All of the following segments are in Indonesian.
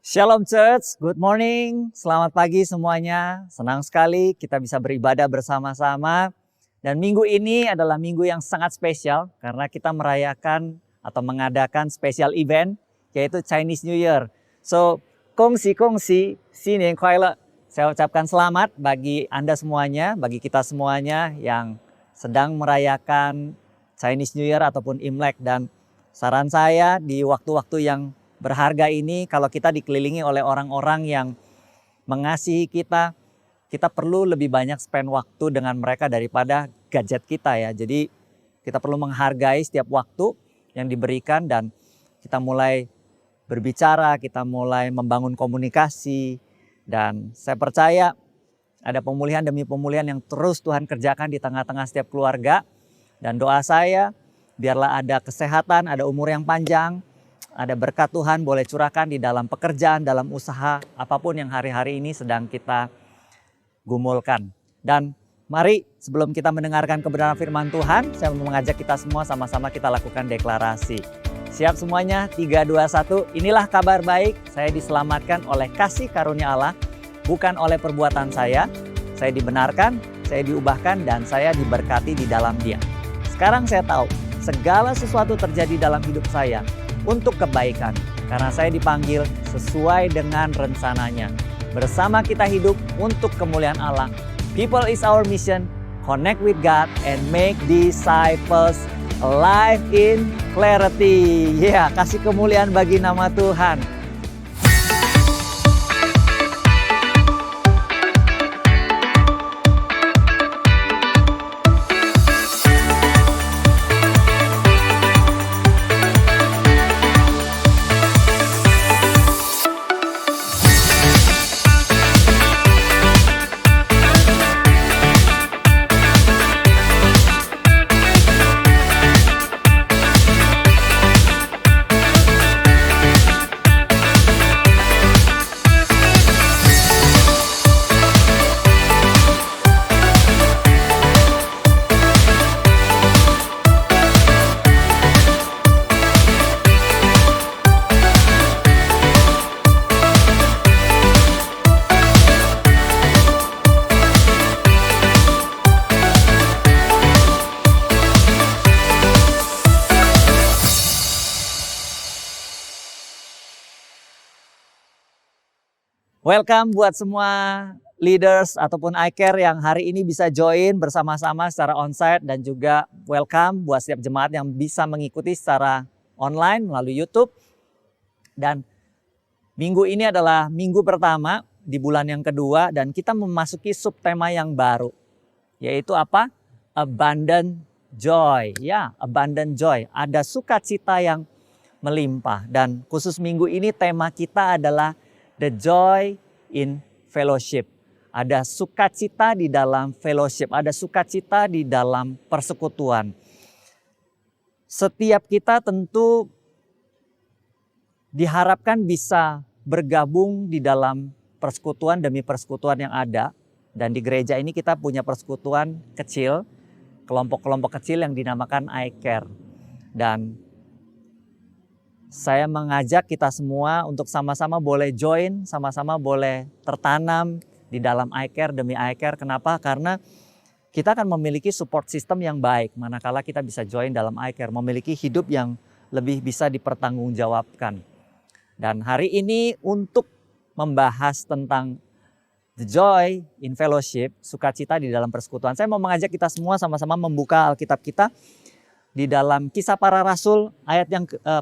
Shalom Church, good morning, selamat pagi semuanya. Senang sekali kita bisa beribadah bersama-sama. Dan minggu ini adalah minggu yang sangat spesial karena kita merayakan atau mengadakan special event yaitu Chinese New Year. So, kongsi, Xinian Kuai Le. Saya ucapkan selamat bagi Anda semuanya, bagi kita semuanya yang sedang merayakan Chinese New Year ataupun Imlek. Dan saran saya di waktu-waktu yang berharga ini, kalau kita dikelilingi oleh orang-orang yang mengasihi kita, kita perlu lebih banyak spend waktu dengan mereka daripada gadget kita ya. Jadi kita perlu menghargai setiap waktu yang diberikan dan kita mulai berbicara, kita mulai membangun komunikasi. Dan saya percaya ada pemulihan demi pemulihan yang terus Tuhan kerjakan di tengah-tengah setiap keluarga. Dan doa saya, biarlah ada kesehatan, ada umur yang panjang, ada berkat Tuhan boleh curahkan di dalam pekerjaan, dalam usaha, apapun yang hari-hari ini sedang kita gumulkan. Dan mari sebelum kita mendengarkan kebenaran firman Tuhan, saya mau mengajak kita semua sama-sama kita lakukan deklarasi. Siap semuanya? 3, 2, 1. Inilah kabar baik, saya diselamatkan oleh kasih karunia Allah, bukan oleh perbuatan saya. Saya dibenarkan, saya diubahkan, dan saya diberkati di dalam Dia. Sekarang saya tahu, segala sesuatu terjadi dalam hidup saya untuk kebaikan, karena saya dipanggil sesuai dengan rencananya. Bersama kita hidup untuk kemuliaan Allah. People is our mission, connect with God and make disciples alive in clarity. Ya, kasih kemuliaan bagi nama Tuhan. Welcome buat semua leaders ataupun iCare yang hari ini bisa join bersama-sama secara onsite, dan juga welcome buat setiap jemaat yang bisa mengikuti secara online melalui YouTube. Dan minggu ini adalah minggu pertama di bulan yang kedua dan kita memasuki subtema yang baru, yaitu apa? Abundant joy. Ya, abundant joy. Ada sukacita yang melimpah, dan khusus minggu ini tema kita adalah the joy in fellowship. Ada sukacita di dalam fellowship, ada sukacita di dalam persekutuan. Setiap kita tentu diharapkan bisa bergabung di dalam persekutuan demi persekutuan yang ada. Dan di gereja ini kita punya persekutuan kecil, kelompok-kelompok kecil yang dinamakan iCare. Dan saya mengajak kita semua untuk sama-sama boleh join, sama-sama boleh tertanam di dalam iCare demi iCare. Kenapa? Karena kita akan memiliki support system yang baik manakala kita bisa join dalam iCare, memiliki hidup yang lebih bisa dipertanggungjawabkan. Dan hari ini untuk membahas tentang the joy in fellowship, sukacita di dalam persekutuan, saya mau mengajak kita semua sama-sama membuka Alkitab kita di dalam Kisah Para Rasul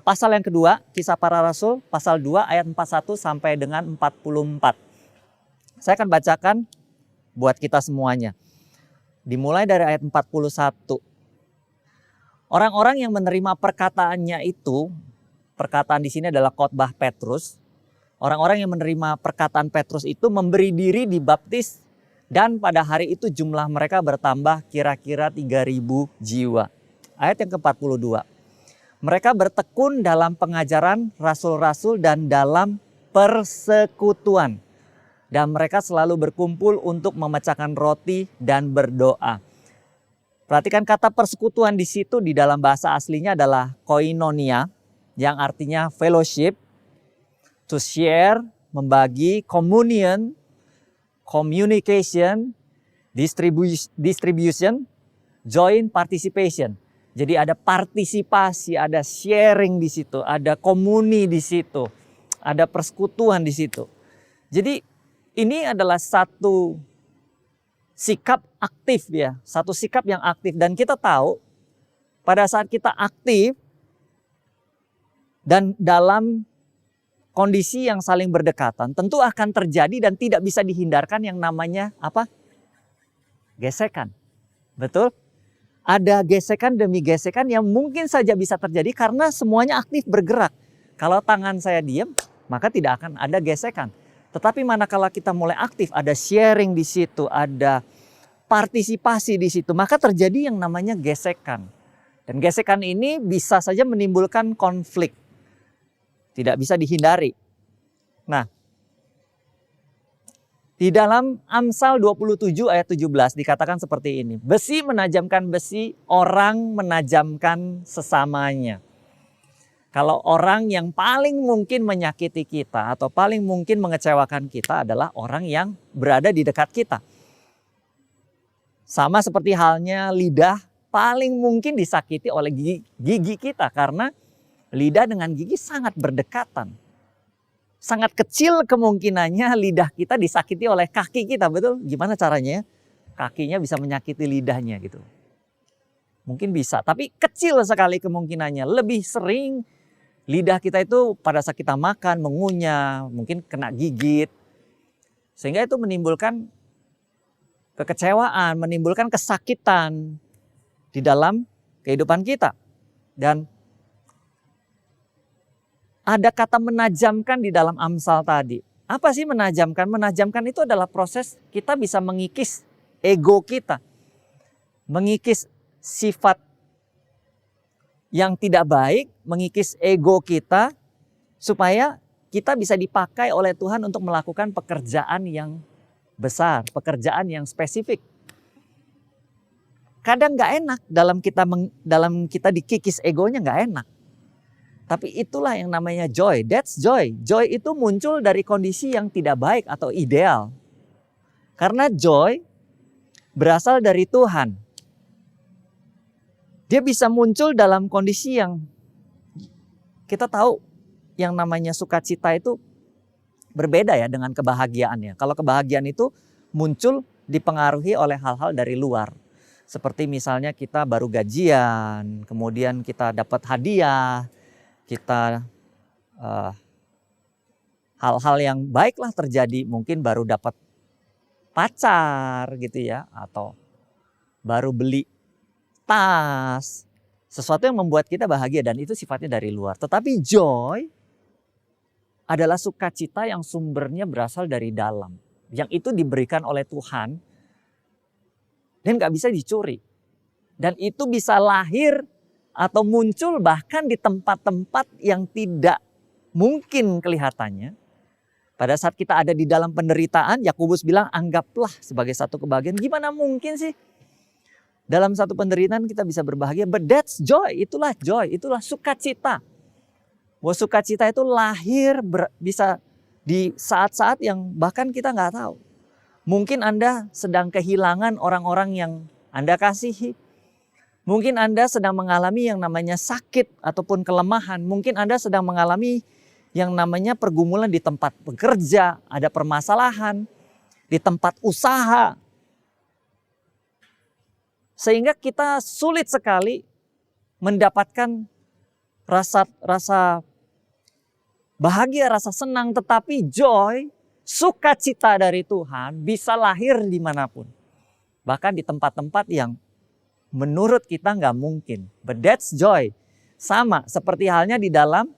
pasal yang kedua, Kisah Para Rasul pasal 2 ayat 41 sampai dengan 44. Saya akan bacakan buat kita semuanya. Dimulai dari ayat 41. Orang-orang yang menerima perkataannya itu, perkataan di sini adalah khotbah Petrus. Orang-orang yang menerima perkataan Petrus itu memberi diri dibaptis, dan pada hari itu jumlah mereka bertambah kira-kira 3.000 jiwa. Ayat yang ke-42. Mereka bertekun dalam pengajaran rasul-rasul dan dalam persekutuan. Dan mereka selalu berkumpul untuk memecahkan roti dan berdoa. Perhatikan kata persekutuan di situ, di dalam bahasa aslinya adalah koinonia, yang artinya fellowship. to share, membagi, communion, communication, distribution, joint participation. Jadi ada partisipasi, ada sharing di situ, ada komuni di situ, ada persekutuan di situ. Jadi ini adalah satu sikap aktif ya, satu sikap yang aktif. Dan kita tahu pada saat kita aktif dan dalam kondisi yang saling berdekatan, tentu akan terjadi dan tidak bisa dihindarkan yang namanya apa? Gesekan. Betul? Ada gesekan demi gesekan yang mungkin saja bisa terjadi karena semuanya aktif bergerak. Kalau tangan saya diam, maka tidak akan ada gesekan. Tetapi manakala kita mulai aktif, ada sharing di situ, ada partisipasi di situ, maka terjadi yang namanya gesekan. Dan gesekan ini bisa saja menimbulkan konflik. Tidak bisa dihindari. Nah, di dalam Amsal 27 ayat 17 dikatakan seperti ini. Besi menajamkan besi, orang menajamkan sesamanya. Kalau orang yang paling mungkin menyakiti kita atau paling mungkin mengecewakan kita adalah orang yang berada di dekat kita. Sama seperti halnya lidah paling mungkin disakiti oleh gigi kita karena lidah dengan gigi sangat berdekatan. Sangat kecil kemungkinannya lidah kita disakiti oleh kaki kita, betul? Gimana caranya? Kakinya bisa menyakiti lidahnya gitu. Mungkin bisa, tapi kecil sekali kemungkinannya. Lebih sering lidah kita itu pada saat kita makan, mengunyah, mungkin kena gigit. Sehingga itu menimbulkan kekecewaan, menimbulkan kesakitan di dalam kehidupan kita. Dan ada kata menajamkan di dalam Amsal tadi. Apa sih menajamkan? Menajamkan itu adalah proses kita bisa mengikis ego kita. Mengikis sifat yang tidak baik, mengikis ego kita supaya kita bisa dipakai oleh Tuhan untuk melakukan pekerjaan yang besar, pekerjaan yang spesifik. Kadang gak enak dalam kita dikikis egonya gak enak. Tapi itulah yang namanya joy. That's joy. Joy itu muncul dari kondisi yang tidak baik atau ideal. Karena joy berasal dari Tuhan. Dia bisa muncul dalam kondisi yang kita tahu yang namanya sukacita itu berbeda ya dengan kebahagiaannya. Kalau kebahagiaan itu muncul dipengaruhi oleh hal-hal dari luar. Seperti misalnya kita baru gajian, kemudian kita dapat hadiah, kita hal-hal yang baiklah terjadi, mungkin baru dapat pacar gitu ya, atau baru beli tas, sesuatu yang membuat kita bahagia dan itu sifatnya dari luar. Tetapi joy adalah sukacita yang sumbernya berasal dari dalam, yang itu diberikan oleh Tuhan dan gak bisa dicuri. Dan itu bisa lahir atau muncul bahkan di tempat-tempat yang tidak mungkin kelihatannya. Pada saat kita ada di dalam penderitaan, Yakobus bilang anggaplah sebagai satu kebahagiaan. Gimana mungkin sih dalam satu penderitaan kita bisa berbahagia? But that's joy, itulah sukacita. Bahwa sukacita itu lahir bisa di saat-saat yang bahkan kita nggak tahu. Mungkin Anda sedang kehilangan orang-orang yang Anda kasihi. Mungkin Anda sedang mengalami yang namanya sakit ataupun kelemahan. Mungkin Anda sedang mengalami yang namanya pergumulan di tempat bekerja. Ada permasalahan di tempat usaha. Sehingga kita sulit sekali mendapatkan rasa bahagia, rasa senang. Tetapi joy, sukacita dari Tuhan bisa lahir dimanapun. Bahkan di tempat-tempat yang menurut kita nggak mungkin. But that's joy. Sama seperti halnya di dalam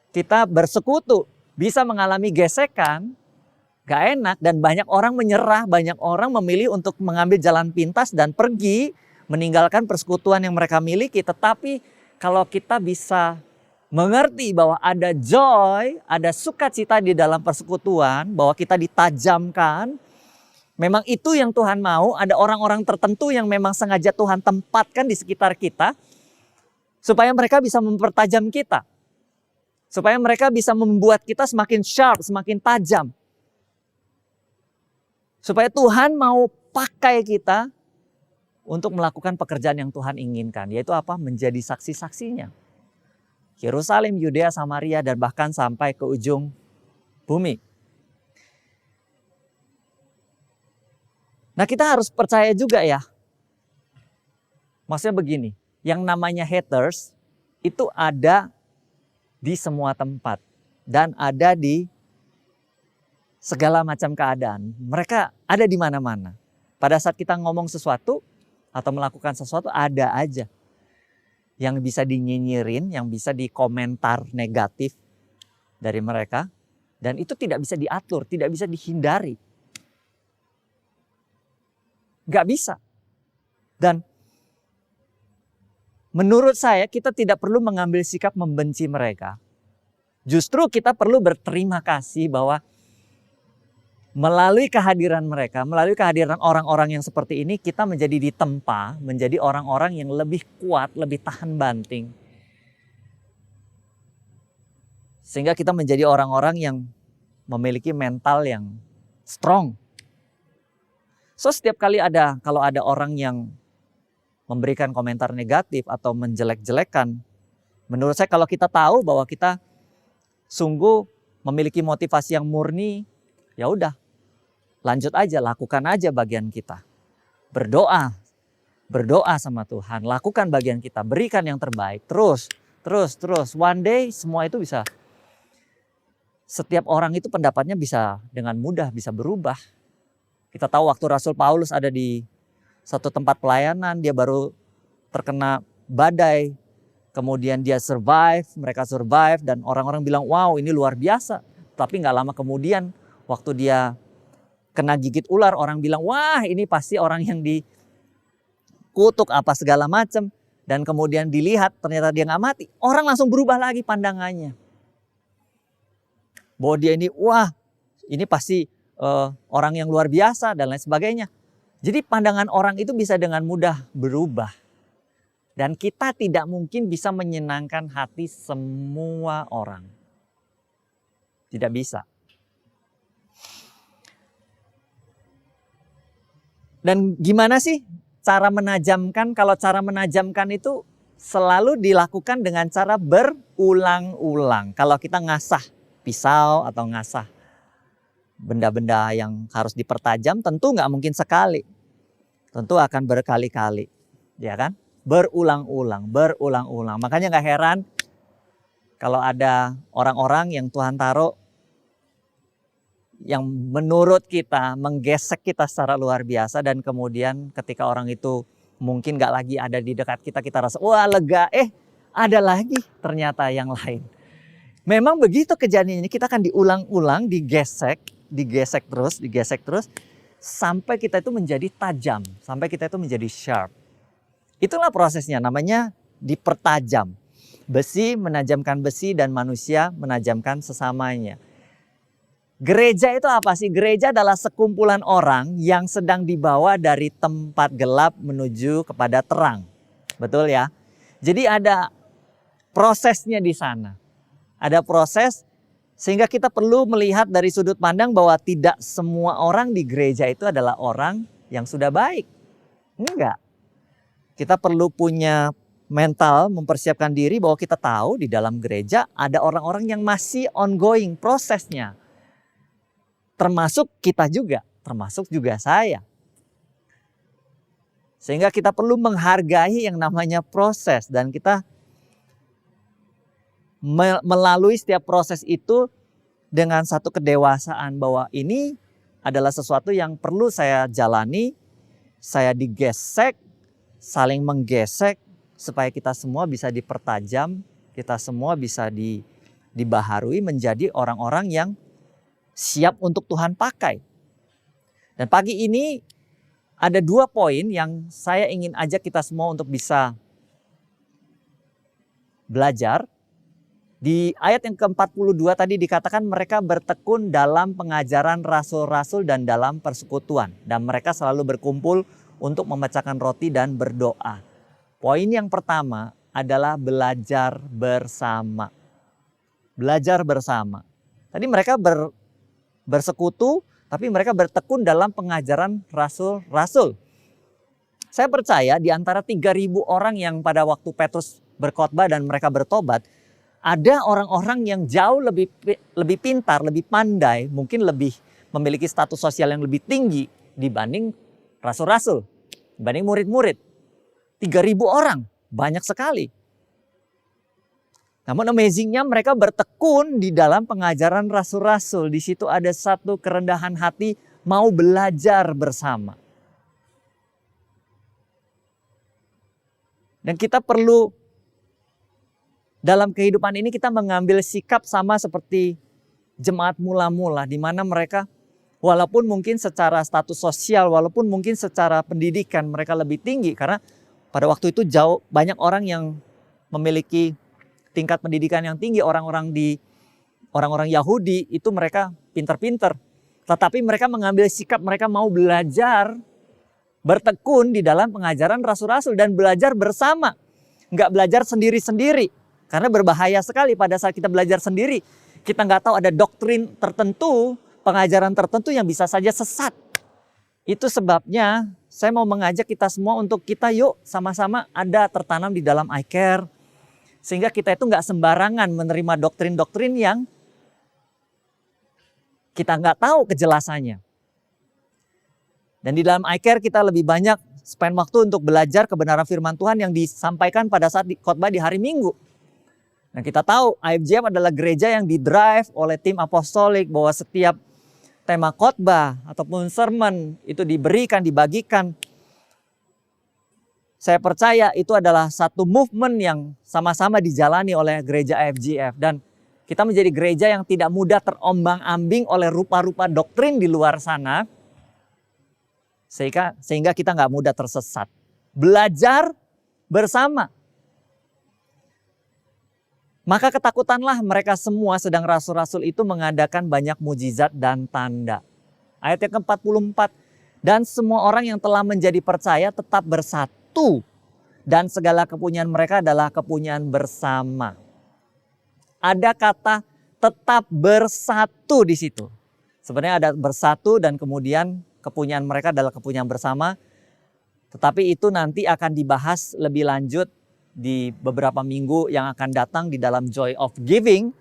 kita bersekutu. Bisa mengalami gesekan, gak enak dan banyak orang menyerah. Banyak orang memilih untuk mengambil jalan pintas dan pergi. Meninggalkan persekutuan yang mereka miliki. Tetapi kalau kita bisa mengerti bahwa ada joy, ada sukacita di dalam persekutuan. Bahwa kita ditajamkan. Memang itu yang Tuhan mau, ada orang-orang tertentu yang memang sengaja Tuhan tempatkan di sekitar kita supaya mereka bisa mempertajam kita. Supaya mereka bisa membuat kita semakin sharp, semakin tajam. Supaya Tuhan mau pakai kita untuk melakukan pekerjaan yang Tuhan inginkan. Yaitu apa? Menjadi saksi-saksinya. Yerusalem, Yudea, Samaria, dan bahkan sampai ke ujung bumi. Nah, kita harus percaya juga ya. Maksudnya begini, yang namanya haters itu ada di semua tempat dan ada di segala macam keadaan. Mereka ada di mana-mana. Pada saat kita ngomong sesuatu atau melakukan sesuatu, ada aja yang bisa dinyinyirin, yang bisa dikomentar negatif dari mereka. Dan itu tidak bisa diatur, tidak bisa dihindari. Gak bisa. Dan menurut saya kita tidak perlu mengambil sikap membenci mereka. Justru kita perlu berterima kasih bahwa melalui kehadiran mereka, melalui kehadiran orang-orang yang seperti ini, kita menjadi ditempa, menjadi orang-orang yang lebih kuat, lebih tahan banting. Sehingga kita menjadi orang-orang yang memiliki mental yang strong. So setiap kali kalau ada orang yang memberikan komentar negatif atau menjelek-jelekan, menurut saya kalau kita tahu bahwa kita sungguh memiliki motivasi yang murni, ya udah, lanjut aja, lakukan aja bagian kita. Berdoa sama Tuhan, lakukan bagian kita, berikan yang terbaik, terus. One day semua itu bisa, setiap orang itu pendapatnya bisa dengan mudah bisa berubah. Kita tahu waktu Rasul Paulus ada di satu tempat pelayanan, dia baru terkena badai, kemudian dia mereka survive, dan orang-orang bilang, wow ini luar biasa. Tapi gak lama kemudian waktu dia kena gigit ular, orang bilang, wah ini pasti orang yang dikutuk apa segala macam. Dan kemudian dilihat ternyata dia gak mati. Orang langsung berubah lagi pandangannya. Bahwa dia ini, wah ini pasti orang yang luar biasa dan lain sebagainya. Jadi pandangan orang itu bisa dengan mudah berubah. Dan kita tidak mungkin bisa menyenangkan hati semua orang. Tidak bisa. Dan gimana sih cara menajamkan? Kalau cara menajamkan itu selalu dilakukan dengan cara berulang-ulang. Kalau kita ngasah pisau atau ngasah benda-benda yang harus dipertajam, tentu nggak mungkin sekali. Tentu akan berkali-kali, ya kan? Berulang-ulang. Makanya nggak heran kalau ada orang-orang yang Tuhan taruh yang menurut kita menggesek kita secara luar biasa, dan kemudian ketika orang itu mungkin nggak lagi ada di dekat kita, kita rasa wah lega, ada lagi ternyata yang lain. Memang begitu kejadiannya, kita akan diulang-ulang, digesek terus sampai kita itu menjadi tajam, sampai kita itu menjadi sharp. Itulah prosesnya, namanya dipertajam. Besi menajamkan besi dan manusia menajamkan sesamanya. Gereja itu apa sih? Gereja adalah sekumpulan orang yang sedang dibawa dari tempat gelap menuju kepada terang. Betul ya? Jadi ada prosesnya di sana. Ada proses. Sehingga kita perlu melihat dari sudut pandang bahwa tidak semua orang di gereja itu adalah orang yang sudah baik. Enggak. Kita perlu punya mental, mempersiapkan diri bahwa kita tahu di dalam gereja ada orang-orang yang masih ongoing prosesnya. Termasuk kita juga, termasuk juga saya. Sehingga kita perlu menghargai yang namanya proses, dan kita melalui setiap proses itu dengan satu kedewasaan bahwa ini adalah sesuatu yang perlu saya jalani, saya digesek, saling menggesek supaya kita semua bisa dipertajam, kita semua bisa dibaharui menjadi orang-orang yang siap untuk Tuhan pakai. Dan pagi ini ada 2 poin yang saya ingin ajak kita semua untuk bisa belajar. Di ayat yang ke-42 tadi dikatakan mereka bertekun dalam pengajaran rasul-rasul dan dalam persekutuan. Dan mereka selalu berkumpul untuk memecahkan roti dan berdoa. Poin yang pertama adalah belajar bersama. belajar bersama. Tadi mereka bersekutu, tapi mereka bertekun dalam pengajaran rasul-rasul. Saya percaya di antara 3.000 orang yang pada waktu Petrus berkhotbah dan mereka bertobat, ada orang-orang yang jauh lebih pintar, lebih pandai, mungkin lebih memiliki status sosial yang lebih tinggi dibanding rasul-rasul, dibanding murid-murid. 3.000 orang, banyak sekali. Namun amazingnya mereka bertekun di dalam pengajaran rasul-rasul. Di situ ada satu kerendahan hati mau belajar bersama. Dan kita perlu dalam kehidupan ini kita mengambil sikap sama seperti jemaat mula-mula. Di mana mereka walaupun mungkin secara status sosial, walaupun mungkin secara pendidikan mereka lebih tinggi. Karena pada waktu itu banyak orang yang memiliki tingkat pendidikan yang tinggi, orang-orang Yahudi itu mereka pinter-pinter. Tetapi mereka mengambil sikap, mereka mau belajar, bertekun di dalam pengajaran rasul-rasul dan belajar bersama. Nggak belajar sendiri-sendiri. Karena berbahaya sekali pada saat kita belajar sendiri. Kita nggak tahu ada doktrin tertentu, pengajaran tertentu yang bisa saja sesat. Itu sebabnya saya mau mengajak kita semua untuk kita yuk sama-sama ada tertanam di dalam iCare. Sehingga kita itu nggak sembarangan menerima doktrin-doktrin yang kita nggak tahu kejelasannya. Dan di dalam iCare kita lebih banyak spend waktu untuk belajar kebenaran firman Tuhan yang disampaikan pada saat khotbah di hari Minggu. Nah kita tahu IFGF adalah gereja yang didrive oleh tim apostolik bahwa setiap tema khotbah ataupun sermon itu diberikan, dibagikan. Saya percaya itu adalah satu movement yang sama-sama dijalani oleh gereja IFGF. Dan kita menjadi gereja yang tidak mudah terombang-ambing oleh rupa-rupa doktrin di luar sana. Sehingga kita nggak mudah tersesat. Belajar bersama. Maka ketakutanlah mereka semua sedang rasul-rasul itu mengadakan banyak mujizat dan tanda. Ayat yang ke-44. Dan semua orang yang telah menjadi percaya tetap bersatu. Dan segala kepunyaan mereka adalah kepunyaan bersama. Ada kata tetap bersatu di situ. Sebenarnya ada bersatu dan kemudian kepunyaan mereka adalah kepunyaan bersama. Tetapi itu nanti akan dibahas lebih lanjut di beberapa minggu yang akan datang di dalam Joy of Giving.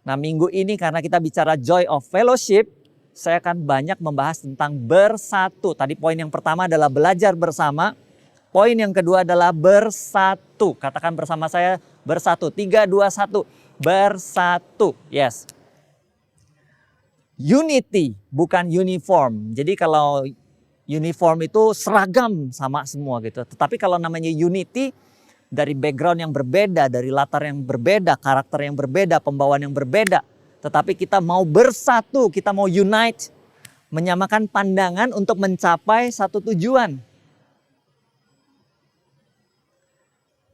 Nah minggu ini karena kita bicara Joy of Fellowship, saya akan banyak membahas tentang bersatu. Tadi poin yang pertama adalah belajar bersama. Poin yang kedua adalah bersatu. Katakan bersama saya bersatu. 3, 2, 1. Bersatu. Yes. Unity bukan uniform. Jadi kalau uniform itu seragam sama semua gitu. Tetapi kalau namanya unity dari background yang berbeda, dari latar yang berbeda, karakter yang berbeda, pembawaan yang berbeda. Tetapi kita mau bersatu, kita mau unite. Menyamakan pandangan untuk mencapai satu tujuan.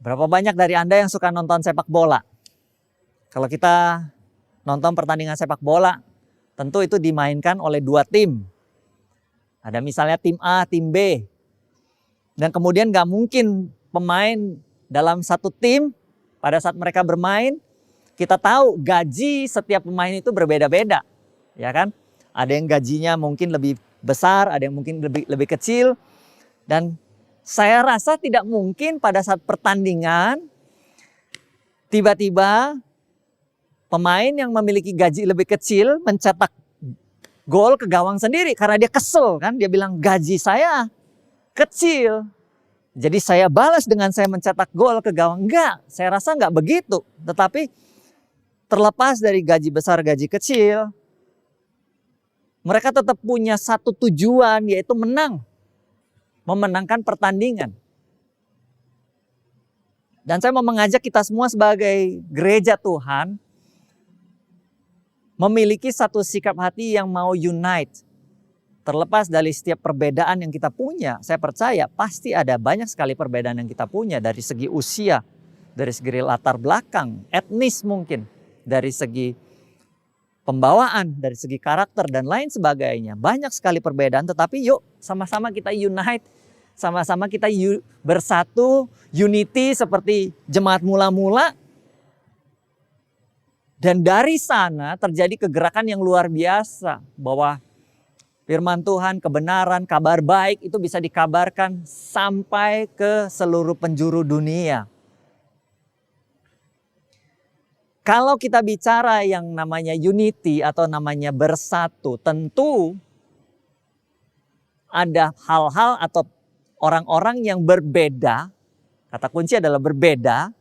Berapa banyak dari Anda yang suka nonton sepak bola? Kalau kita nonton pertandingan sepak bola, tentu itu dimainkan oleh dua tim. Ada misalnya tim A, tim B. Dan kemudian gak mungkin pemain dalam satu tim pada saat mereka bermain, kita tahu gaji setiap pemain itu berbeda-beda. Ya kan? Ada yang gajinya mungkin lebih besar, ada yang mungkin lebih kecil. Dan saya rasa tidak mungkin pada saat pertandingan tiba-tiba pemain yang memiliki gaji lebih kecil mencetak gol ke gawang sendiri karena dia kesel kan. Dia bilang gaji saya kecil. Jadi saya balas dengan saya mencetak gol ke gawang. Enggak, saya rasa enggak begitu. Tetapi terlepas dari gaji besar, gaji kecil, mereka tetap punya satu tujuan yaitu menang. Memenangkan pertandingan. Dan saya mau mengajak kita semua sebagai gereja Tuhan memiliki satu sikap hati yang mau unite. Terlepas dari setiap perbedaan yang kita punya, saya percaya pasti ada banyak sekali perbedaan yang kita punya dari segi usia, dari segi latar belakang, etnis mungkin, dari segi pembawaan, dari segi karakter dan lain sebagainya. Banyak sekali perbedaan, tetapi yuk sama-sama kita unite, sama-sama kita bersatu, unity seperti jemaat mula-mula. Dan dari sana terjadi kegerakan yang luar biasa. Bahwa firman Tuhan, kebenaran, kabar baik itu bisa dikabarkan sampai ke seluruh penjuru dunia. Kalau kita bicara yang namanya unity atau namanya bersatu, tentu ada hal-hal atau orang-orang yang berbeda, kata kunci adalah berbeda,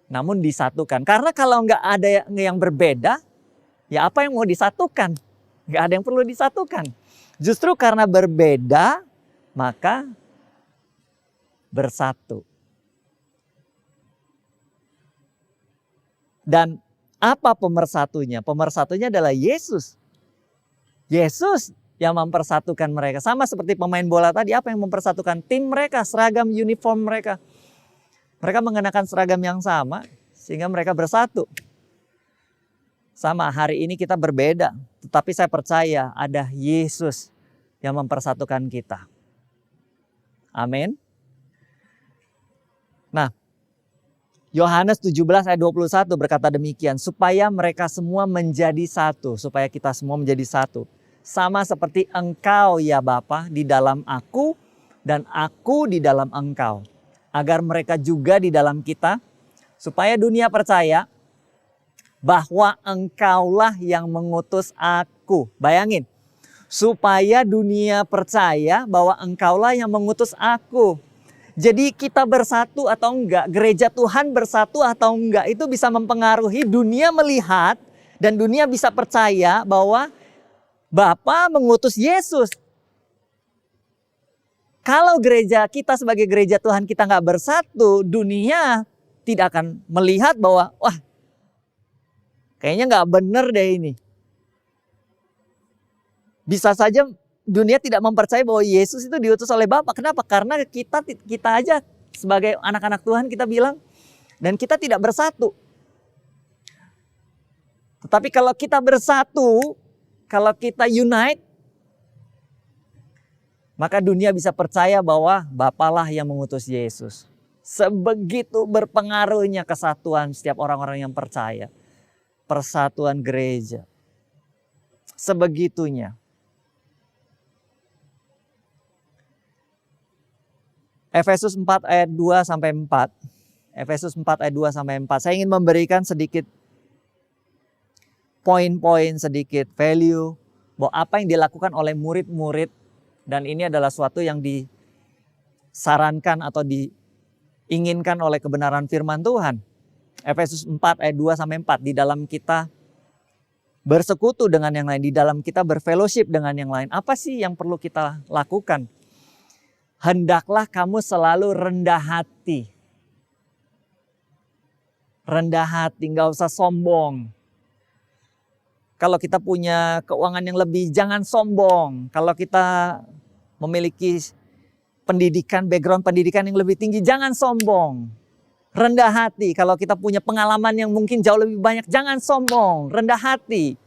namun disatukan. Karena kalau nggak ada yang berbeda, ya apa yang mau disatukan? Nggak ada yang perlu disatukan. Justru karena berbeda, maka bersatu. Dan apa pemersatunya? Pemersatunya adalah Yesus. Yesus yang mempersatukan mereka. Sama seperti pemain bola tadi, apa yang mempersatukan? Tim mereka, seragam uniform mereka. Mereka mengenakan seragam yang sama sehingga mereka bersatu. Sama, hari ini kita berbeda. Tetapi saya percaya ada Yesus yang mempersatukan kita. Amin. Nah, Yohanes 17 ayat 21 berkata demikian. Supaya mereka semua menjadi satu. Supaya kita semua menjadi satu. Sama seperti engkau ya Bapa di dalam aku dan aku di dalam engkau. Agar mereka juga di dalam kita. Supaya dunia percaya bahwa engkaulah yang mengutus aku. Bayangin. Supaya dunia percaya bahwa engkaulah yang mengutus aku. Jadi kita bersatu atau enggak, gereja Tuhan bersatu atau enggak, itu bisa mempengaruhi dunia melihat dan dunia bisa percaya bahwa Bapa mengutus Yesus. Kalau gereja kita sebagai gereja Tuhan kita enggak bersatu, dunia tidak akan melihat bahwa wah kayaknya enggak benar deh ini. Bisa saja dunia tidak mempercayai bahwa Yesus itu diutus oleh Bapa. Kenapa? Karena kita aja sebagai anak-anak Tuhan kita bilang dan kita tidak bersatu. Tetapi kalau kita bersatu, kalau kita unite, maka dunia bisa percaya bahwa Bapalah yang mengutus Yesus. Sebegitu berpengaruhnya kesatuan setiap orang-orang yang percaya. Persatuan gereja. Sebegitunya. Efesus 4 ayat 2 sampai 4. Efesus 4 ayat 2 sampai 4. Saya ingin memberikan sedikit poin-poin, sedikit value bahwa apa yang dilakukan oleh murid-murid dan ini adalah suatu yang disarankan atau diinginkan oleh kebenaran firman Tuhan. Efesus 4 ayat 2 sampai 4. Di dalam kita bersekutu dengan yang lain, di dalam kita berfellowship dengan yang lain. Apa sih yang perlu kita lakukan? Hendaklah kamu selalu rendah hati. Rendah hati, gak usah sombong. Kalau kita punya keuangan yang lebih, jangan sombong. Kalau kita memiliki pendidikan, background pendidikan yang lebih tinggi, jangan sombong. Rendah hati, kalau kita punya pengalaman yang mungkin jauh lebih banyak, jangan sombong, rendah hati.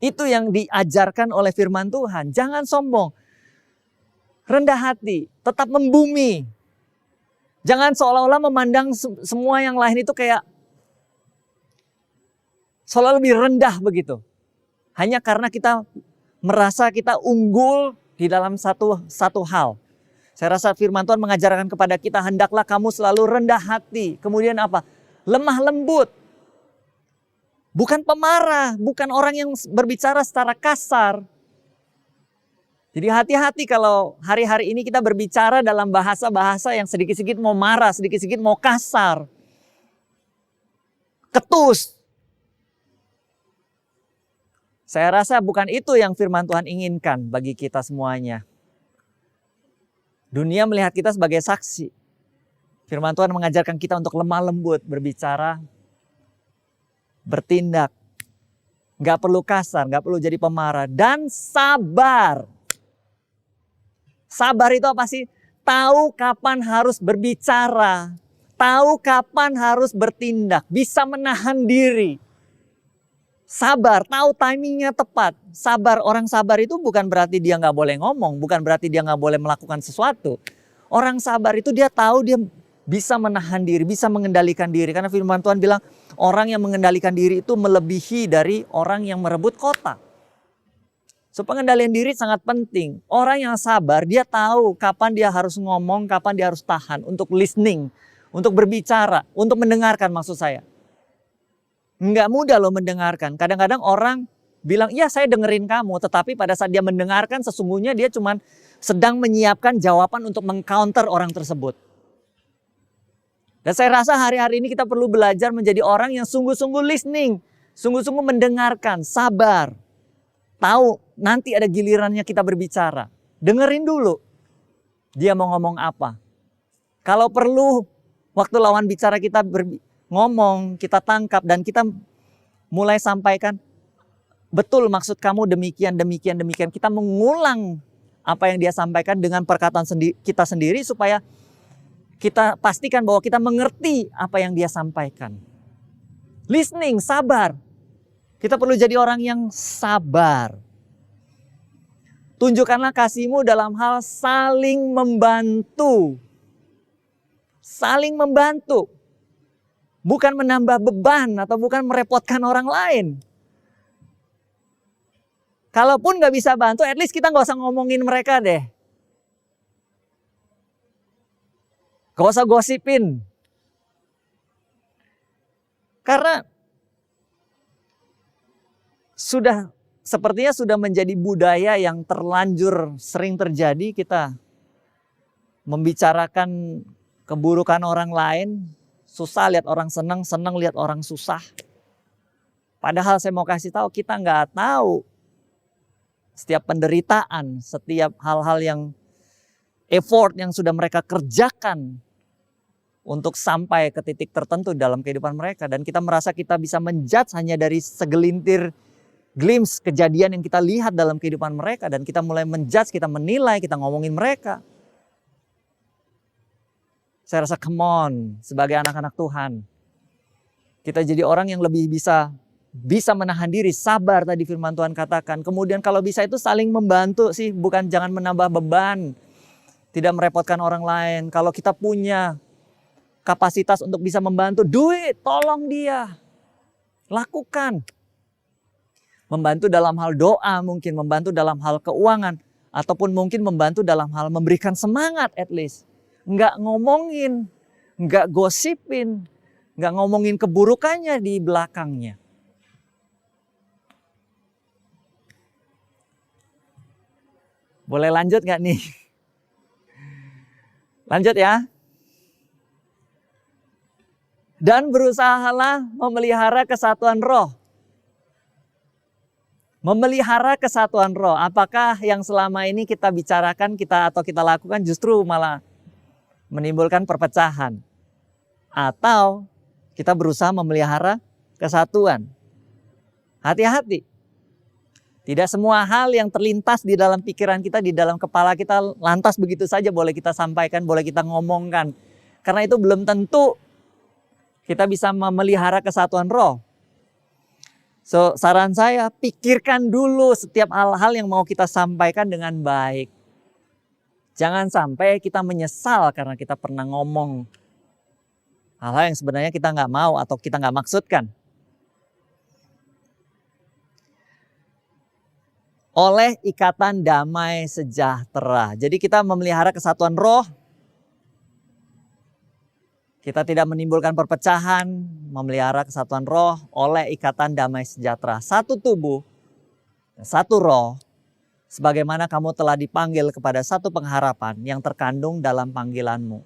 Itu yang diajarkan oleh firman Tuhan. Jangan sombong. Rendah hati. Tetap membumi. Jangan seolah-olah memandang semua yang lain itu kayak seolah lebih rendah begitu. Hanya karena kita merasa kita unggul di dalam satu hal. Saya rasa firman Tuhan mengajarkan kepada kita, hendaklah kamu selalu rendah hati. Kemudian apa? Lemah lembut. Bukan pemarah, bukan orang yang berbicara secara kasar. Jadi hati-hati kalau hari-hari ini kita berbicara dalam bahasa-bahasa yang sedikit-sedikit mau marah, sedikit-sedikit mau kasar. Ketus. Saya rasa bukan itu yang firman Tuhan inginkan bagi kita semuanya. Dunia melihat kita sebagai saksi. Firman Tuhan mengajarkan kita untuk lemah lembut, berbicara, bertindak, gak perlu kasar, gak perlu jadi pemarah, dan sabar. Sabar itu apa sih? Tahu kapan harus berbicara, tahu kapan harus bertindak, bisa menahan diri. Sabar, tahu timingnya tepat. Sabar, orang sabar itu bukan berarti dia gak boleh ngomong, bukan berarti dia gak boleh melakukan sesuatu. Orang sabar itu dia tahu dia bisa menahan diri, bisa mengendalikan diri. Karena firman Tuhan bilang orang yang mengendalikan diri itu melebihi dari orang yang merebut kota. So pengendalian diri sangat penting. Orang yang sabar dia tahu kapan dia harus ngomong, kapan dia harus tahan untuk listening, untuk berbicara, untuk mendengarkan maksud saya. Nggak mudah loh mendengarkan. Kadang-kadang orang bilang, iya saya dengerin kamu. Tetapi pada saat dia mendengarkan sesungguhnya dia cuma sedang menyiapkan jawaban untuk mengcounter orang tersebut. Dan saya rasa hari-hari ini kita perlu belajar menjadi orang yang sungguh-sungguh listening. Sungguh-sungguh mendengarkan, sabar. Tahu nanti ada gilirannya kita berbicara. Dengerin dulu. Dia mau ngomong apa. Kalau perlu waktu lawan bicara kita ngomong, kita tangkap dan kita mulai sampaikan. Betul maksud kamu demikian, demikian, demikian. Kita mengulang apa yang dia sampaikan dengan perkataan kita sendiri supaya kita pastikan bahwa kita mengerti apa yang dia sampaikan. Listening, sabar. Kita perlu jadi orang yang sabar. Tunjukkanlah kasihmu dalam hal saling membantu. Saling membantu. Bukan menambah beban atau bukan merepotkan orang lain. Kalaupun gak bisa bantu, at least kita gak usah ngomongin mereka deh. Gak usah gosipin. Karena sepertinya sudah menjadi budaya yang terlanjur sering terjadi, kita membicarakan keburukan orang lain. Susah lihat orang senang, senang lihat orang susah. Padahal saya mau kasih tahu, kita nggak tahu setiap penderitaan, setiap hal-hal yang effort yang sudah mereka kerjakan untuk sampai ke titik tertentu dalam kehidupan mereka. Dan kita merasa kita bisa menjudge hanya dari segelintir glimpse kejadian yang kita lihat dalam kehidupan mereka. Dan kita mulai menjudge, kita menilai, kita ngomongin mereka. Saya rasa come on, sebagai anak-anak Tuhan. Kita jadi orang yang lebih bisa menahan diri, sabar tadi firman Tuhan katakan. Kemudian kalau bisa itu saling membantu sih, bukan jangan menambah beban. Tidak merepotkan orang lain. Kalau kita punya kapasitas untuk bisa membantu, do it, tolong dia. Lakukan. Membantu dalam hal doa mungkin, membantu dalam hal keuangan. Ataupun mungkin membantu dalam hal memberikan semangat at least. Nggak ngomongin, nggak gosipin, nggak ngomongin keburukannya di belakangnya. Boleh lanjut nggak nih? Lanjut ya. Dan berusahalah memelihara kesatuan roh. Memelihara kesatuan roh. Apakah yang selama ini kita bicarakan atau kita lakukan justru malah menimbulkan perpecahan? Atau kita berusaha memelihara kesatuan? Hati-hati. Tidak semua hal yang terlintas di dalam pikiran kita, di dalam kepala kita lantas begitu saja boleh kita sampaikan, boleh kita ngomongkan. Karena itu belum tentu kita bisa memelihara kesatuan roh. So, saran saya, pikirkan dulu setiap hal-hal yang mau kita sampaikan dengan baik. Jangan sampai kita menyesal karena kita pernah ngomong hal-hal yang sebenarnya kita nggak mau atau kita nggak maksudkan. Oleh ikatan damai sejahtera. Jadi kita memelihara kesatuan roh. Kita tidak menimbulkan perpecahan, memelihara kesatuan roh oleh ikatan damai sejahtera. Satu tubuh, satu roh, sebagaimana kamu telah dipanggil kepada satu pengharapan yang terkandung dalam panggilanmu.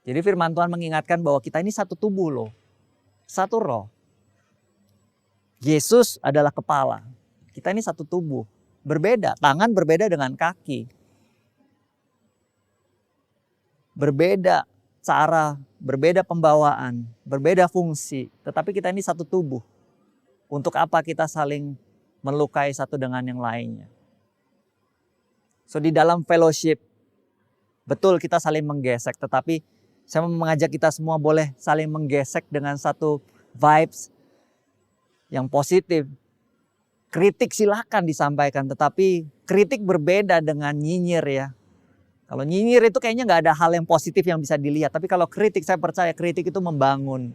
Jadi firman Tuhan mengingatkan bahwa kita ini satu tubuh loh, satu roh. Yesus adalah kepala. Kita ini satu tubuh, berbeda, tangan berbeda dengan kaki. Berbeda cara, berbeda pembawaan, berbeda fungsi. Tetapi kita ini satu tubuh. Untuk apa kita saling melukai satu dengan yang lainnya? So di dalam fellowship, betul kita saling menggesek. Tetapi saya mau mengajak kita semua boleh saling menggesek dengan satu vibes yang positif. Kritik silakan disampaikan, tetapi kritik berbeda dengan nyinyir ya. Kalau nyinyir itu kayaknya nggak ada hal yang positif yang bisa dilihat. Tapi kalau kritik, saya percaya kritik itu membangun.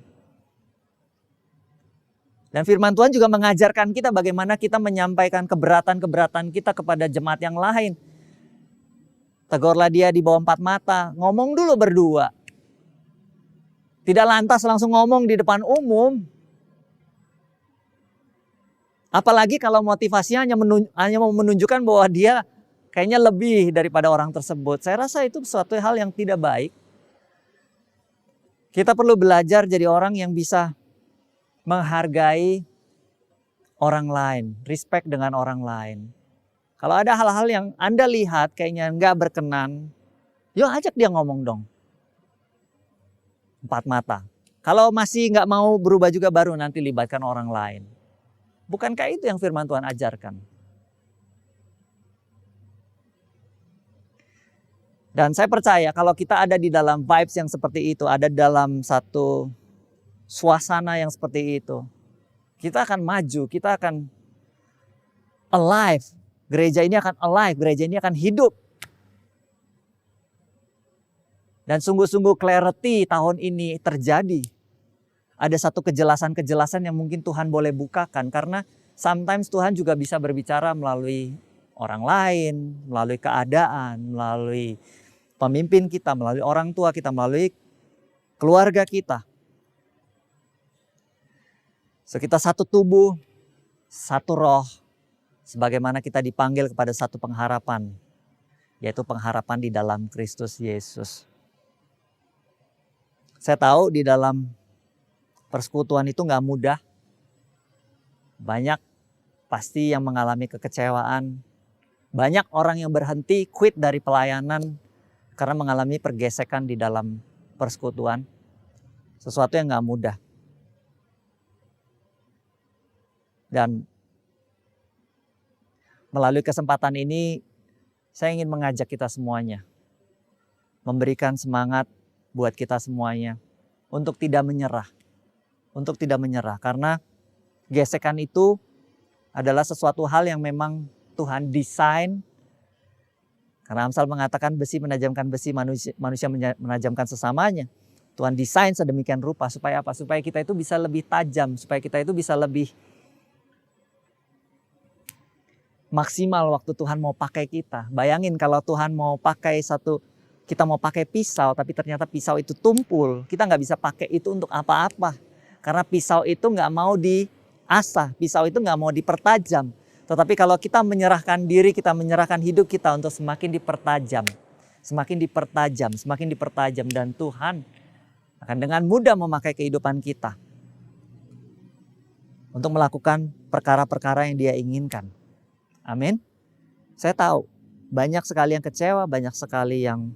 Dan firman Tuhan juga mengajarkan kita bagaimana kita menyampaikan keberatan-keberatan kita kepada jemaat yang lain. Tegurlah dia di bawah 4 mata, ngomong dulu berdua. Tidak lantas langsung ngomong di depan umum. Apalagi kalau motivasinya hanya mau menunjukkan bahwa dia kayaknya lebih daripada orang tersebut. Saya rasa itu suatu hal yang tidak baik. Kita perlu belajar jadi orang yang bisa menghargai orang lain, respect dengan orang lain. Kalau ada hal-hal yang Anda lihat kayaknya nggak berkenan, yuk ajak dia ngomong dong. 4 mata. Kalau masih nggak mau berubah juga baru nanti libatkan orang lain. Bukankah itu yang firman Tuhan ajarkan? Dan saya percaya kalau kita ada di dalam vibes yang seperti itu, ada dalam satu suasana yang seperti itu, kita akan maju, kita akan alive. Gereja ini akan alive, gereja ini akan hidup. Dan sungguh-sungguh clarity tahun ini terjadi. Ada satu kejelasan-kejelasan yang mungkin Tuhan boleh bukakan. Karena sometimes Tuhan juga bisa berbicara melalui orang lain, melalui keadaan, melalui pemimpin kita, melalui orang tua kita, melalui keluarga kita. So, kita satu tubuh, satu roh, sebagaimana kita dipanggil kepada satu pengharapan, yaitu pengharapan di dalam Kristus Yesus. Saya tahu di dalam persekutuan itu gak mudah. Banyak pasti yang mengalami kekecewaan. Banyak orang yang berhenti, quit dari pelayanan karena mengalami pergesekan di dalam persekutuan. Sesuatu yang gak mudah. Dan melalui kesempatan ini saya ingin mengajak kita semuanya. Memberikan semangat buat kita semuanya. Untuk tidak menyerah. Untuk tidak menyerah. Karena gesekan itu adalah sesuatu hal yang memang Tuhan desain. Karena Amsal mengatakan besi menajamkan besi, manusia menajamkan sesamanya. Tuhan desain sedemikian rupa supaya apa? Supaya kita itu bisa lebih tajam. Supaya kita itu bisa lebih maksimal waktu Tuhan mau pakai kita. Bayangin kalau Tuhan mau pakai kita mau pakai pisau, tapi ternyata pisau itu tumpul. Kita nggak bisa pakai itu untuk apa-apa. Karena pisau itu nggak mau diasah, pisau itu nggak mau dipertajam. Tetapi kalau kita menyerahkan diri, kita menyerahkan hidup kita untuk semakin dipertajam. Semakin dipertajam, semakin dipertajam. Dan Tuhan akan dengan mudah memakai kehidupan kita. Untuk melakukan perkara-perkara yang Dia inginkan. Amin. Saya tahu banyak sekali yang kecewa, banyak sekali yang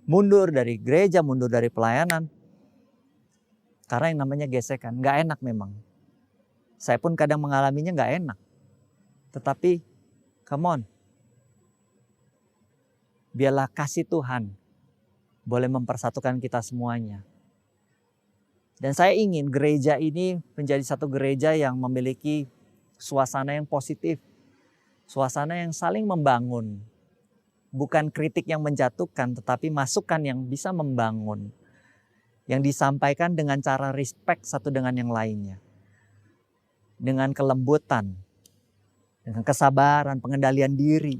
mundur dari gereja, mundur dari pelayanan. Karena yang namanya gesekan, gak enak memang. Saya pun kadang mengalaminya gak enak. Tetapi, come on. Biarlah kasih Tuhan boleh mempersatukan kita semuanya. Dan saya ingin gereja ini menjadi satu gereja yang memiliki suasana yang positif. Suasana yang saling membangun. Bukan kritik yang menjatuhkan, tetapi masukan yang bisa membangun. Yang disampaikan dengan cara respect satu dengan yang lainnya. Dengan kelembutan. Dengan kesabaran, pengendalian diri.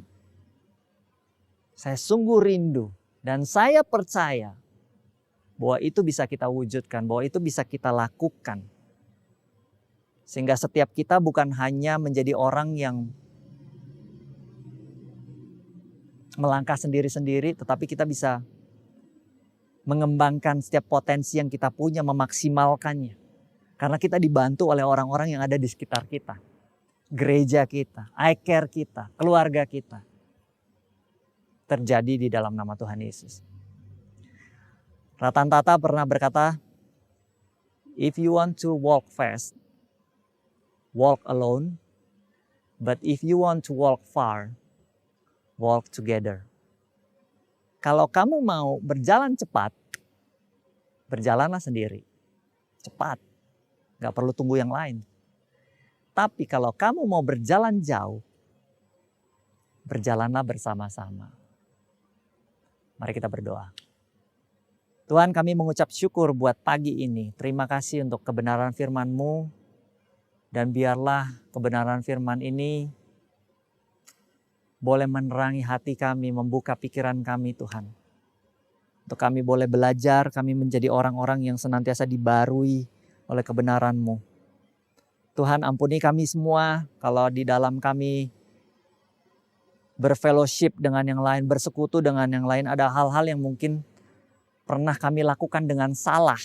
Saya sungguh rindu. Dan saya percaya bahwa itu bisa kita wujudkan. Bahwa itu bisa kita lakukan. Sehingga setiap kita bukan hanya menjadi orang yang melangkah sendiri-sendiri, tetapi kita bisa mengembangkan setiap potensi yang kita punya, memaksimalkannya. Karena kita dibantu oleh orang-orang yang ada di sekitar kita. Gereja kita, I-Care kita, keluarga kita. Terjadi di dalam nama Tuhan Yesus. Ratan Tata pernah berkata, if you want to walk fast, walk alone. But if you want to walk far, walk together. Kalau kamu mau berjalan cepat, berjalanlah sendiri. Cepat. Gak perlu tunggu yang lain. Tapi kalau kamu mau berjalan jauh, berjalanlah bersama-sama. Mari kita berdoa. Tuhan, kami mengucap syukur buat pagi ini. Terima kasih untuk kebenaran firman-Mu. Dan biarlah kebenaran firman ini boleh menerangi hati kami, membuka pikiran kami Tuhan. Untuk kami boleh belajar, kami menjadi orang-orang yang senantiasa dibarui oleh kebenaran-Mu. Tuhan, ampuni kami semua kalau di dalam kami berfellowship dengan yang lain, bersekutu dengan yang lain, ada hal-hal yang mungkin pernah kami lakukan dengan salah.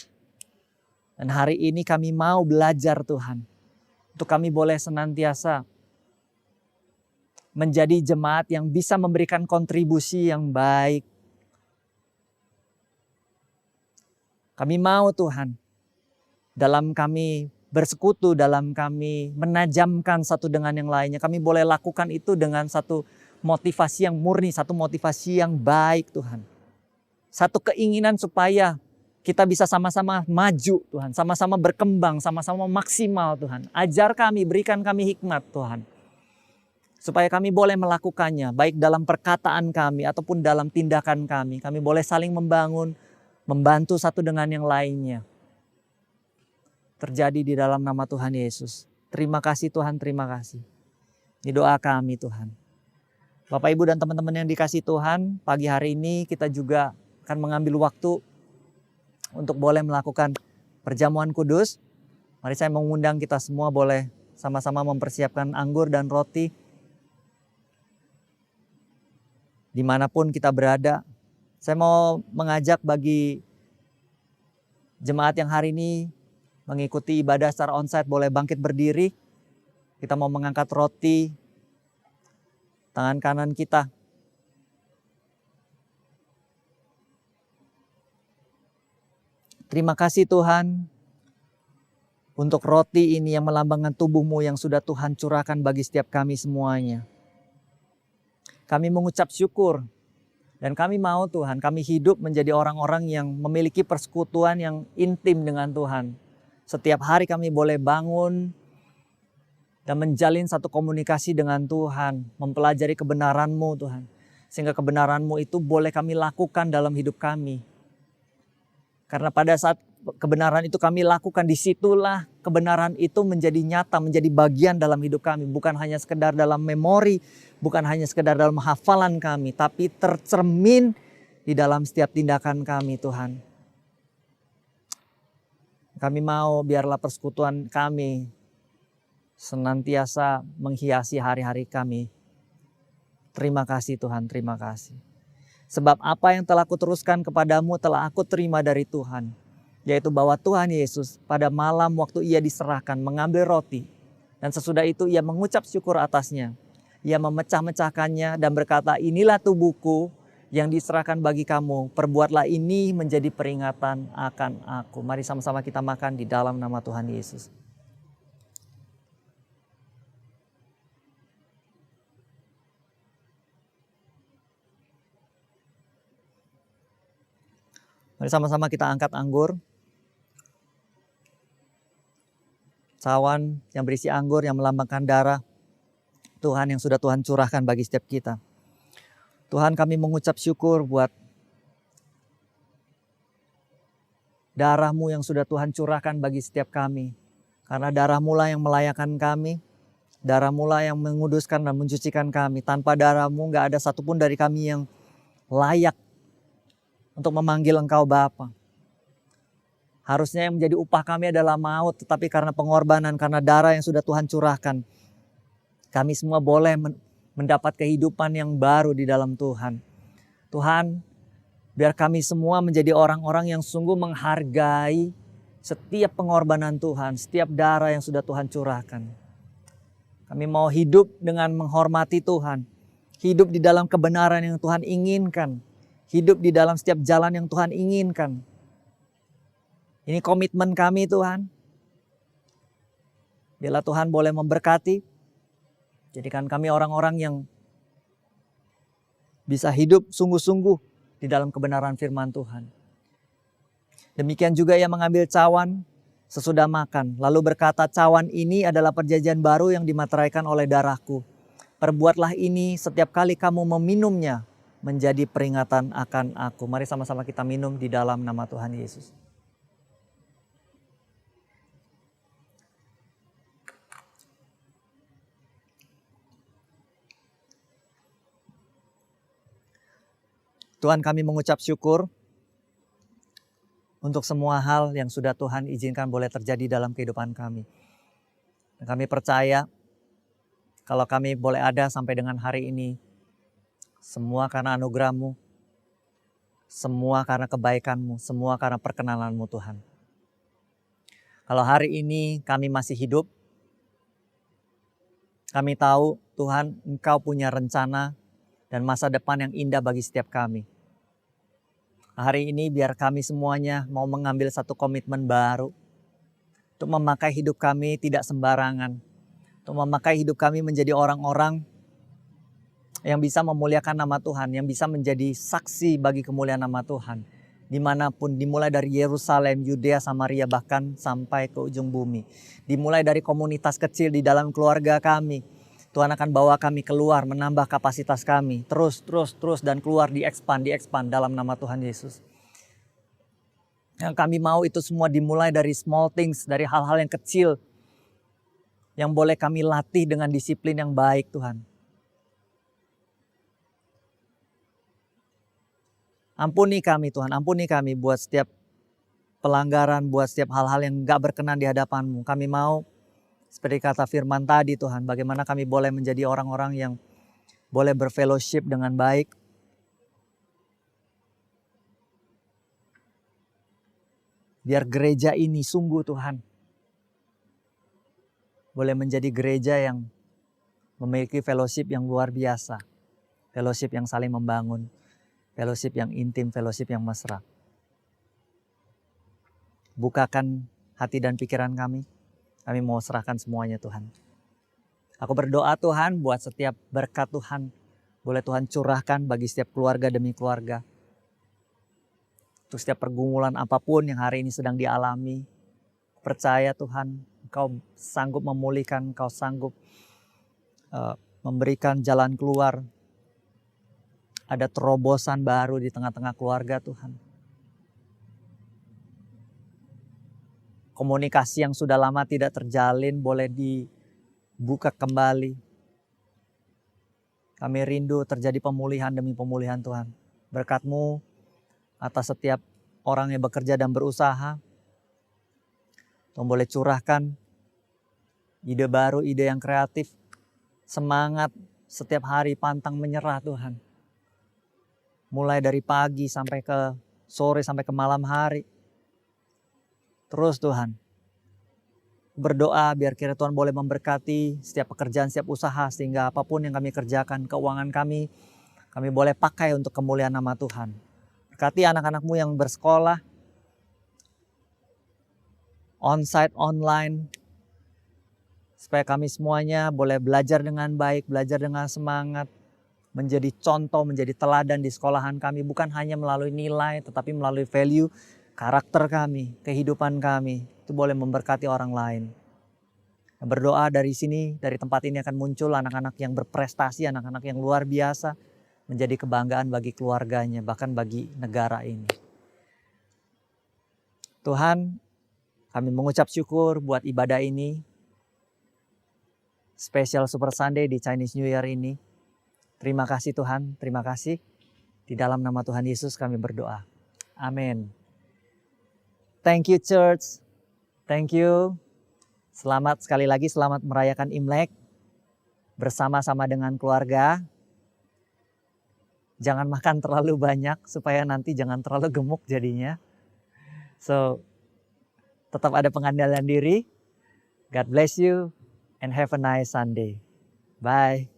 Dan hari ini kami mau belajar Tuhan, untuk kami boleh senantiasa menjadi jemaat yang bisa memberikan kontribusi yang baik. Kami mau Tuhan, dalam kami bersekutu, dalam kami menajamkan satu dengan yang lainnya, kami boleh lakukan itu dengan satu motivasi yang murni, satu motivasi yang baik Tuhan. Satu keinginan supaya kita bisa sama-sama maju Tuhan, sama-sama berkembang, sama-sama maksimal Tuhan. Ajar kami, berikan kami hikmat Tuhan. Supaya kami boleh melakukannya, baik dalam perkataan kami ataupun dalam tindakan kami. Kami boleh saling membangun, membantu satu dengan yang lainnya. Terjadi di dalam nama Tuhan Yesus. Terima kasih Tuhan, terima kasih. Ini doa kami Tuhan. Bapak, Ibu, dan teman-teman yang dikasih Tuhan, pagi hari ini kita juga akan mengambil waktu untuk boleh melakukan perjamuan kudus. Mari saya mengundang kita semua boleh sama-sama mempersiapkan anggur dan roti. Dimanapun kita berada, saya mau mengajak bagi jemaat yang hari ini mengikuti ibadah secara onsite boleh bangkit berdiri. Kita mau mengangkat roti, tangan kanan kita. Terima kasih Tuhan untuk roti ini yang melambangkan tubuh-Mu yang sudah Tuhan curahkan bagi setiap kami semuanya. Kami mengucap syukur dan kami mau Tuhan, kami hidup menjadi orang-orang yang memiliki persekutuan yang intim dengan Tuhan. Setiap hari kami boleh bangun dan menjalin satu komunikasi dengan Tuhan, mempelajari kebenaran-Mu Tuhan. Sehingga kebenaran-Mu itu boleh kami lakukan dalam hidup kami. Karena pada saat kebenaran itu kami lakukan, disitulah kebenaran itu menjadi nyata, menjadi bagian dalam hidup kami. Bukan hanya sekedar dalam memori, bukan hanya sekedar dalam hafalan kami, tapi tercermin di dalam setiap tindakan kami Tuhan. Kami mau biarlah persekutuan kami senantiasa menghiasi hari-hari kami. Terima kasih Tuhan, terima kasih. Sebab apa yang telah kuteruskan kepadamu telah aku terima dari Tuhan. Yaitu bahwa Tuhan Yesus pada malam waktu ia diserahkan mengambil roti. Dan sesudah itu ia mengucap syukur atasnya. Ia memecah-mecahkannya dan berkata, inilah tubuhku yang diserahkan bagi kamu. Perbuatlah ini menjadi peringatan akan aku. Mari sama-sama kita makan di dalam nama Tuhan Yesus. Mari sama-sama kita angkat anggur. Cawan yang berisi anggur yang melambangkan darah Tuhan yang sudah Tuhan curahkan bagi setiap kita. Tuhan, kami mengucap syukur buat darah-Mu yang sudah Tuhan curahkan bagi setiap kami. Karena darah-Mu lah yang melayakkan kami. Darah-Mu lah yang menguduskan dan mencucikan kami. Tanpa darah-Mu gak ada satupun dari kami yang layak untuk memanggil Engkau Bapa. Harusnya yang menjadi upah kami adalah maut, tetapi karena pengorbanan, karena darah yang sudah Tuhan curahkan, kami semua boleh mendapat kehidupan yang baru di dalam Tuhan. Tuhan, biar kami semua menjadi orang-orang yang sungguh menghargai setiap pengorbanan Tuhan, setiap darah yang sudah Tuhan curahkan. Kami mau hidup dengan menghormati Tuhan, hidup di dalam kebenaran yang Tuhan inginkan, hidup di dalam setiap jalan yang Tuhan inginkan. Ini komitmen kami Tuhan. Bila Tuhan boleh memberkati, jadikan kami orang-orang yang bisa hidup sungguh-sungguh di dalam kebenaran firman Tuhan. Demikian juga ia mengambil cawan sesudah makan, lalu berkata, cawan ini adalah perjanjian baru yang dimateraikan oleh darahku. Perbuatlah ini setiap kali kamu meminumnya menjadi peringatan akan aku. Mari sama-sama kita minum di dalam nama Tuhan Yesus. Tuhan, kami mengucap syukur untuk semua hal yang sudah Tuhan izinkan boleh terjadi dalam kehidupan kami. Dan kami percaya kalau kami boleh ada sampai dengan hari ini, semua karena anugerah-Mu, semua karena kebaikan-Mu, semua karena perkenalan-Mu Tuhan. Kalau hari ini kami masih hidup, kami tahu Tuhan Engkau punya rencana dan masa depan yang indah bagi setiap kami. Hari ini biar kami semuanya mau mengambil satu komitmen baru untuk memakai hidup kami tidak sembarangan, untuk memakai hidup kami menjadi orang-orang yang bisa memuliakan nama Tuhan, yang bisa menjadi saksi bagi kemuliaan nama Tuhan. Dimanapun, dimulai dari Yerusalem, Yudea, Samaria, bahkan sampai ke ujung bumi. Dimulai dari komunitas kecil di dalam keluarga kami. Tuhan akan bawa kami keluar, menambah kapasitas kami. Terus dan keluar, di-expand dalam nama Tuhan Yesus. Yang kami mau itu semua dimulai dari small things, dari hal-hal yang kecil. Yang boleh kami latih dengan disiplin yang baik Tuhan. Ampuni kami Tuhan, ampuni kami buat setiap pelanggaran, buat setiap hal-hal yang gak berkenan di hadapan-Mu. Kami mau, seperti kata firman tadi Tuhan, bagaimana kami boleh menjadi orang-orang yang boleh berfellowship dengan baik. Biar gereja ini sungguh Tuhan, boleh menjadi gereja yang memiliki fellowship yang luar biasa. Fellowship yang saling membangun, fellowship yang intim, fellowship yang mesra. Bukakan hati dan pikiran kami. Kami mau serahkan semuanya Tuhan. Aku berdoa Tuhan buat setiap berkat Tuhan. Boleh Tuhan curahkan bagi setiap keluarga demi keluarga. Untuk setiap pergumulan apapun yang hari ini sedang dialami. Percaya Tuhan, Engkau sanggup memulihkan, Engkau sanggup memberikan jalan keluar. Ada terobosan baru di tengah-tengah keluarga Tuhan. Komunikasi yang sudah lama tidak terjalin boleh dibuka kembali. Kami rindu terjadi pemulihan demi pemulihan Tuhan. Berkat-Mu atas setiap orang yang bekerja dan berusaha. Tuhan boleh curahkan ide baru, ide yang kreatif. Semangat setiap hari pantang menyerah Tuhan. Mulai dari pagi sampai ke sore, sampai ke malam hari. Terus Tuhan, berdoa biar kira Tuhan boleh memberkati setiap pekerjaan, setiap usaha. Sehingga apapun yang kami kerjakan, keuangan kami boleh pakai untuk kemuliaan nama Tuhan. Berkati anak-anak-Mu yang bersekolah, onsite, online. Supaya kami semuanya boleh belajar dengan baik, belajar dengan semangat. Menjadi contoh, menjadi teladan di sekolahan kami. Bukan hanya melalui nilai, tetapi melalui value, karakter kami, kehidupan kami. Itu boleh memberkati orang lain. Berdoa dari sini, dari tempat ini akan muncul anak-anak yang berprestasi, anak-anak yang luar biasa. Menjadi kebanggaan bagi keluarganya, bahkan bagi negara ini. Tuhan, kami mengucap syukur buat ibadah ini. Special Super Sunday di Chinese New Year ini. Terima kasih Tuhan, terima kasih. Di dalam nama Tuhan Yesus kami berdoa. Amin. Thank you church. Thank you. Selamat sekali lagi, selamat merayakan Imlek. Bersama-sama dengan keluarga. Jangan makan terlalu banyak supaya nanti jangan terlalu gemuk jadinya. So, tetap ada pengendalian diri. God bless you and have a nice Sunday. Bye.